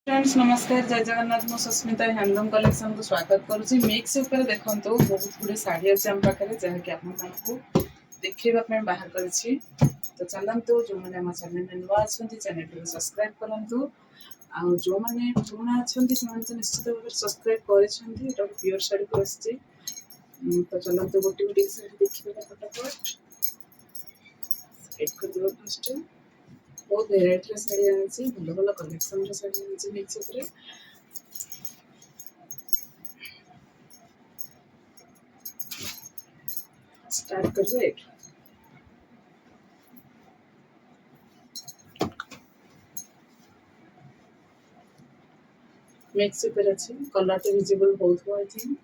Friends नमस्कार जय जगन्नाथ मु सुस्मिता हैंडलूम कलेक्शन को स्वागत करुच्ची मिक्स ऊपर देखंतु बहुत गुडे साड़ी अछि हम पाखरे जहा कि आपन मानकु देखैबा पे बाहर करछि तो चलंतु जो माने हम चैनल में नवा अछंती चैनल को सब्सक्राइब करंतु आ जो माने पुराना अछंती समान तो निश्चित भाव सब्सक्राइब करिसंती एटा प्योर साड़ी को अछि तो चलंतु गोटी गोटी साड़ी देखिबा फटाफट एक को दो फर्स्ट बहुत भेराइटी साड़ी आनी भल भल कलेक्शन साड़ी आनी मिक्स उपरे स्टार्ट कर मिक्स ऊपर अच्छे कलर तो विजिबल बहुत हुआ थी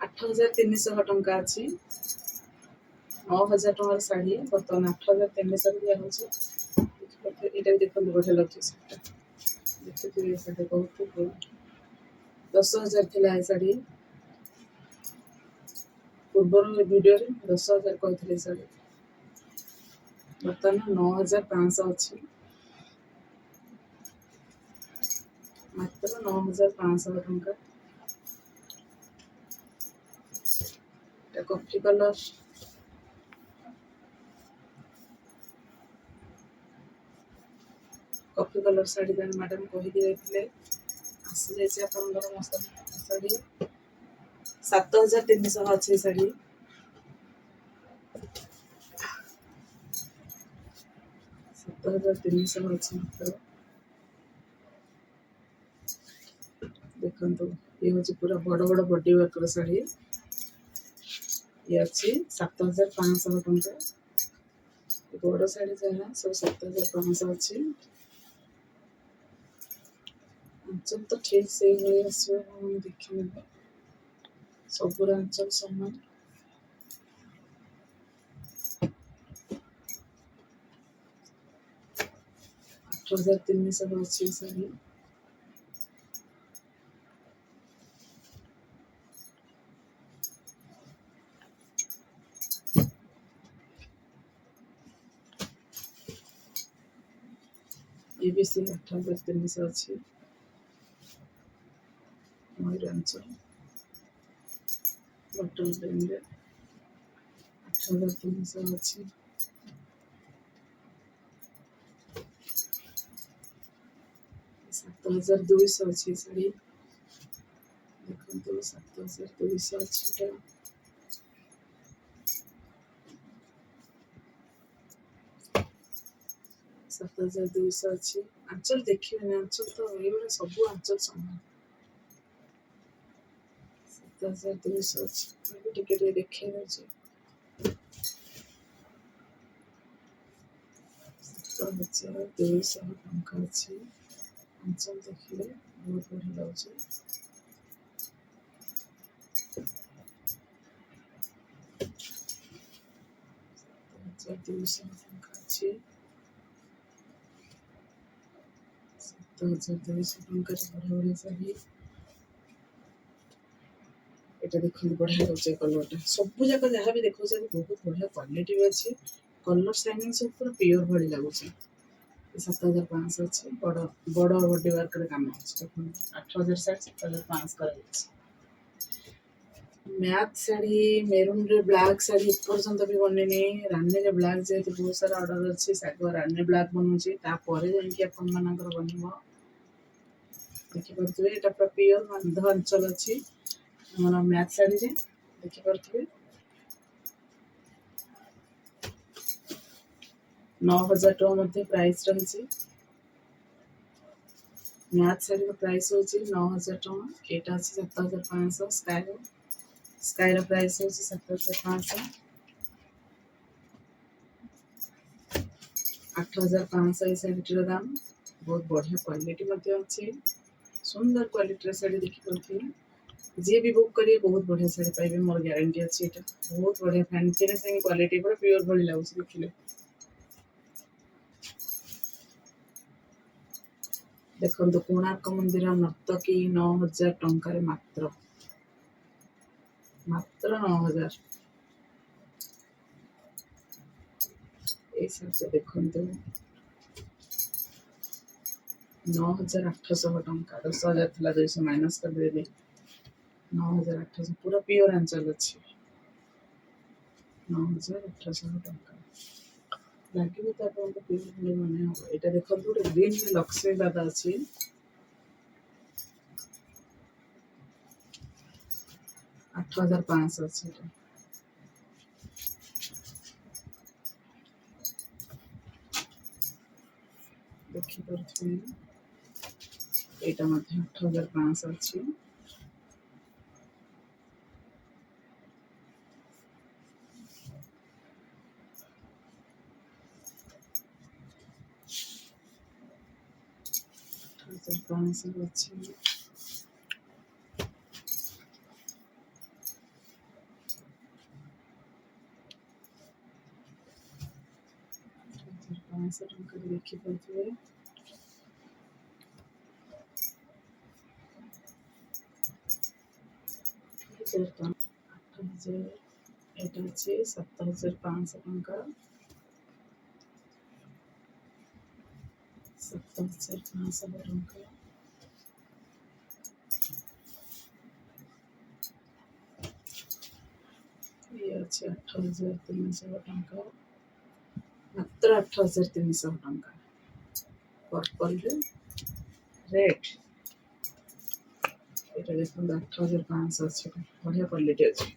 8,300 टंका अच्छी 9,000 टंकार शाढ़ी बर्तमान 8,300 दिया यहाँ देखते बढ़िया लगे देखते शाढ़ी बहुत 10,000 थी शाढ़ी पूर्व वीडियो 10,000 कहते शाढ़ी बर्तमान 9,500 अच्छी मात्र 9,500 टंका कॉफी कलर कॉफी कलर शाढ़ी मैडम कहीदे आसी जाइए आप शाढ़ी 7,300 अच्छी शाढ़ी 7,300 अच्छी मात्र देखो ये हूँ पूरा बड़ बड़ बॉडी वर्क शाढ़ी ये अच्छी 7,500 टंका बड़ शाढ़ी जहाँ सब 7,500 अच्छी आंचल तो ठीक से ही देखिए सब आंचल सामान 8,300 अच्छी शाढ़ी ये भी से 8,300 अच्छी मयूरांचल बटन ब्रांड 8,300 अच्छी 7,200 अच्छी शाढ़ी देखो 7,200 अच्छी 7,200 अच्छी आंचल देखिए आंचल तो ये सब आंचल समान 7,200 अच्छी टिके देखे 7,200 टंका अच्छी आंचल देखिए बहुत बढ़िया लगे 7,200 टंका अच्छी 7,200 टंका बढ़िया बढ़िया शाढ़ी এটা দেখুন বঢ়িয়া লাଗୁছে কলরটা সবু যাক যাহা বি দেখুছে বহুত বঢ়িয়া क्वालिटी भी अच्छी कलर शाइनिंग सब पूरा प्योर भली लगुच 7,500 अच्छी बड़ बड़ बॉडी वर्क काम अच्छे 8,000 साड़ी 7,500 कर मैथ शाढ़ी मेरून रे ब्लैक शाढ़ी पर्यंत भी बननी रानी रे ब्लैक जेहेतु बहुत सारा ऑर्डर अच्छी सागर रानी ब्लैक बनूची तापर जाइए अपन मानकर बनव देखिपे ये पूरा प्योर बांध अंचल अच्छी हमारा मैथ शाढ़ी रे देखिपे 9,000 टका मध्य प्राइस रही मैथ शाढ़ी प्राइस हूँ 9,000 टका यहाँ अच्छे 7,500 स्कायर प्राइस हूँ 7,500 8,500 ये शाढ़ीटर दाम बहुत बढ़िया क्वालिटी अच्छी सुंदर क्वालिटी शाढ़ी देखिए जी भी बुक करिए बहुत बढ़िया शाढ़ी पाइबे मोर गारंटी अच्छी एटा बहुत बढ़िया फैंसी क्वालिटी पूरा प्योर भली लगुच देखिले देखो कोणार्क मंदिर नर्तकी 9,000 टंका मात्र मात्र 9,000 ये सब देखो 9800 ଟଙ୍କା। 10,000 ଥିଲା 200 ମାଇନସ୍ କରିଦେଲି। 9800 ପୁରା ପିଓର ଆଞ୍ଚଲ ଅଛି। 9800 ଟଙ୍କା ଲାଗିବ ତ ଆପଣଙ୍କୁ ପିଓର ବୋଲି ମନେ ହବ। ଏଇଟା ଦେଖନ୍ତୁ ଗୋଟେ ଗ୍ରୀନ୍ ଲକ୍ଷ୍ମୀ ବାଦ ଅଛି। 8500 ଅଛି ଏଇଟା। ଦେଖିପାରୁଥିବେ ଏଇଟା ମଧ୍ୟ 8500 ଅଛି। ଅଛି। ଟଙ୍କା ଦେଖିପାରୁଥିବେ। ଏଇଟା ଅଛି 7500 ଟଙ୍କା। 7500 ଟଙ୍କା। ଇଏ ଅଛି 8300 ଟଙ୍କା। ମାତ୍ର 8300 ଟଙ୍କା। ପର୍ପଲରେ ରେଡ୍। এটা দেখুন 8500 ଅଛି। ବଢ଼ିଆ କ୍ୱାଲିଟି ଅଛି।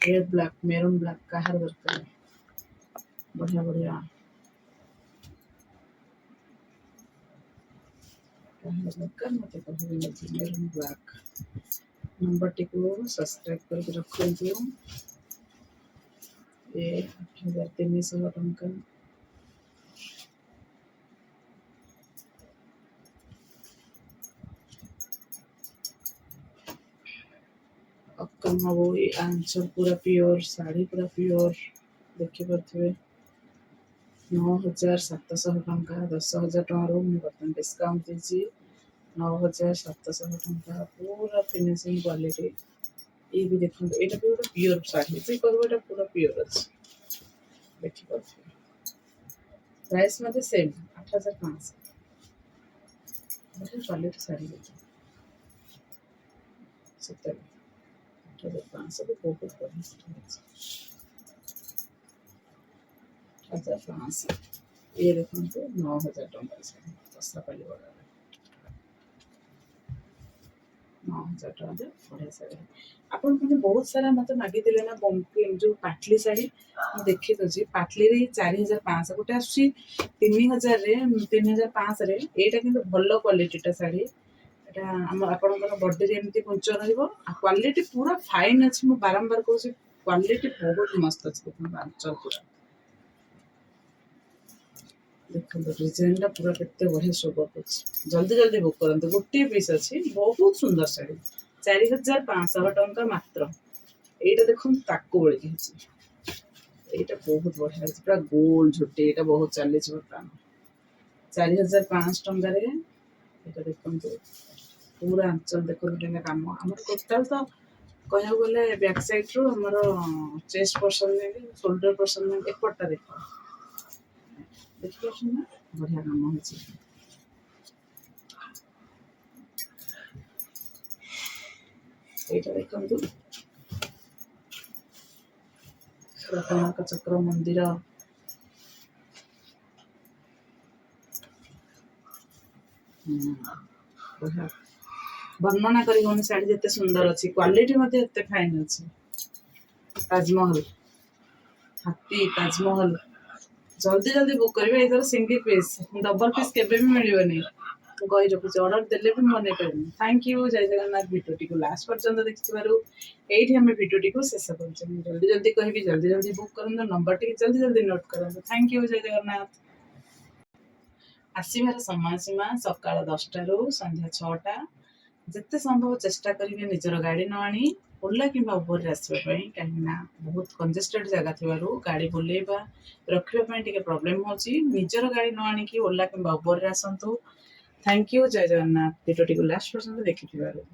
ରେଡ୍ ବ୍ଲାକ୍, ମେରୁନ୍ ବ୍ଲାକ୍ କାହାର ଦରକାର? ବଢ଼ିଆ ବଢ଼ିଆ କାହାର ଦରକାର ମୋତେ କହିବେ। ମେରୁନ୍ ବ୍ଲାକ୍ ନମ୍ବରଟିକୁ ସବସ୍କ୍ରାଇବ୍ କରିକି ରଖନ୍ତୁ। ଏ 8300 ଟଙ୍କା। ଅକମବୋଇ ଆଞ୍ଚଲ ପୁରା ପିଓର ଶାଢ଼ୀ, ପୁରା ପିଓର ଦେଖିପାରୁଥିବେ। 9700 ଟଙ୍କା। 10,000 ଟଙ୍କାରୁ ମୁଁ ବର୍ତ୍ତମାନ ଡିସ୍କାଉଣ୍ଟ ଦେଇଛି। 9700 ଟଙ୍କା ପୁରା ଫିନିସିଂ କ୍ୱାଲିଟି। ये भी देखो, এটা भी ଗୋଟେ ପିଓର ଶାଢ଼ୀ। ସେ କହିବ ଏଟା ପୁରା ପିଓର ଅଛି। ଦେଖିପାରୁଥିବେ ପ୍ରାଇସ୍ ମଧ୍ୟ ସେମ୍ 8500। ବଢ଼ିଆ କ୍ୱାଲିଟି ଶାଢ଼ୀ ଅଛି ସତରେ। 8500 ବି ବହୁତ ବଢ଼ିଆ ଶାଢ଼ୀ ଅଛି। 8500 ଇଏ ଦେଖନ୍ତୁ 9000 ଟଙ୍କାର ଶାଢ଼ୀ। ଦଶାପାଲି ବଡ଼ 9000 ଟଙ୍କାରେ ବଢ଼ିଆ ଶାଢ଼ୀ। ଆପଣମାନେ ବହୁତ ସାରା ମୋତେ ମାଗିଥିଲେ ନା ଯେଉଁ ପାଟଲି ଶାଢ଼ୀ। ମୁଁ ଦେଖିଦେଉଛି ପାଟଲିରେ 4500 ଗୋଟେ ଆସୁଛି 3000ରେ 3500ରେ। ଏଇଟା କିନ୍ତୁ ଭଲ କ୍ୱାଲିଟିଟା ଶାଢ଼ୀ। ଏଇଟା ଆପଣଙ୍କର ବଡ଼ିରେ ଏମିତି କୁଞ୍ଚ ରହିବ। ଆଉ କ୍ୱାଲିଟି ପୁରା ଫାଇନ୍ ଅଛି। ମୁଁ ବାରମ୍ବାର କହୁଛି କ୍ୱାଲିଟି ବହୁତ ମସ୍ତ ଅଛି। ଦେଖନ୍ତୁ ଆଞ୍ଚଲ ପୁରା ଦେଖନ୍ତୁ ଡିଜାଇନଟା ପୁରା କେତେ ବଢ଼ିଆ ଶୋଭା କରୁଛି। ଜଲ୍ଦି ଜଲ୍ଦି ବୁକ୍ କରନ୍ତୁ। ଗୋଟିଏ ପିସ୍ ଅଛି। ବହୁତ ସୁନ୍ଦର ଶାଢ଼ୀ। 4500 ଟଙ୍କା ମାତ୍ର। ଏଇଟା ଦେଖନ୍ତୁ ତାକୁ ବଳିକି ହେଇଛି। ଏଇଟା ବହୁତ ବଢ଼ିଆ ହେଇଛି। ପୁରା ଗୋଲ ଝୋଟି। ଏଇଟା ବହୁତ ଚାଲିଛି ବର୍ତ୍ତମାନ 4500 ଟଙ୍କାରେ। ଏଇଟା ଦେଖନ୍ତୁ ପୁରା ଆଞ୍ଚଲ ଦେଖନ୍ତୁ ଟିକେ କାମ। ଆମର ଟୋଟାଲ ତ କହିବାକୁ ଗଲେ ବ୍ୟାକ୍ ସାଇଡ୍ରୁ ଆମର ଚେଷ୍ଟ ପର୍ସନ ନେଇକି ସୋଲ୍ଡର ପର୍ସନ ନେଇକି ଏପଟଟା ଦେଖ। ଦେଖିପାରୁଛନ୍ତି ନା ବଢ଼ିଆ କାମ ହେଇଛି। এইটা ଦେଖନ୍ତୁ କୋଣାର୍କ ଚକ୍ର ମନ୍ଦିର। ବଢ଼ିଆ ବର୍ଣ୍ଣନା କରି ହଉନି ଶାଢ଼ୀ ଯେତେ ସୁନ୍ଦର ଅଛି। କ୍ୱାଲିଟି ମଧ୍ୟ ଏତେ ଫାଇନ୍ ଅଛି। ତାଜମହଲ ହାତୀ ତାଜମହଲ ଜଲ୍ଦି ଜଲ୍ଦି ବୁକ୍ କରିବେ। ଏଇଥର ସିଙ୍ଗଲ ପିସ୍, ଡବଲ ପିସ୍ କେବେ ବି ମିଳିବନି। ମୁଁ କହି ରଖୁଛି ଅର୍ଡର ଦେଲେ ବି ମନେ କରିନି। Thank you. ଜୟ ଜଗନ୍ନାଥ। ଭିଡ଼ିଓଟିକୁ ଲାଷ୍ଟ ପର୍ଯ୍ୟନ୍ତ ଦେଖିଥିବାରୁ ଏଇଠି ଆମେ ଭିଡ଼ିଓଟିକୁ ଶେଷ କରୁଛୁ। ମୁଁ ଜଲ୍ଦି ଜଲ୍ଦି କହିବି, ଜଲ୍ଦି ଜଲ୍ଦି ବୁକ୍ କରନ୍ତୁ। ନମ୍ବର ଟିକେ ଜଲ୍ଦି ଜଲ୍ଦି ନୋଟ୍ କରନ୍ତୁ। Thank you. ଜୟ ଜଗନ୍ନାଥ। ଆସିବାର ସମୟ ସୀମା ସକାଳ 10ଟାରୁ ସନ୍ଧ୍ୟା 6ଟା। ଯେତେ ସମ୍ଭବ ଚେଷ୍ଟା କରିବେ ନିଜର ଗାଡ଼ି ନ ଆଣି ଓଲା କିମ୍ବା ଉବରରେ ଆସିବା ପାଇଁ। କାହିଁକିନା ବହୁତ କଞ୍ଜେଷ୍ଟେଡ୍ ଜାଗା ଥିବାରୁ ଗାଡ଼ି ବୁଲେଇବା ରଖିବା ପାଇଁ ଟିକେ ପ୍ରୋବ୍ଲେମ୍ ହେଉଛି। ନିଜର ଗାଡ଼ି ନ ଆଣିକି ଓଲା କିମ୍ବା ଉବରରେ ଆସନ୍ତୁ। Thank you. ଜୟ ଜଗନ୍ନାଥ। ଭିଡ଼ିଓଟିକୁ ଲାଷ୍ଟ ପର୍ଯ୍ୟନ୍ତ ଦେଖିଥିବାରୁ।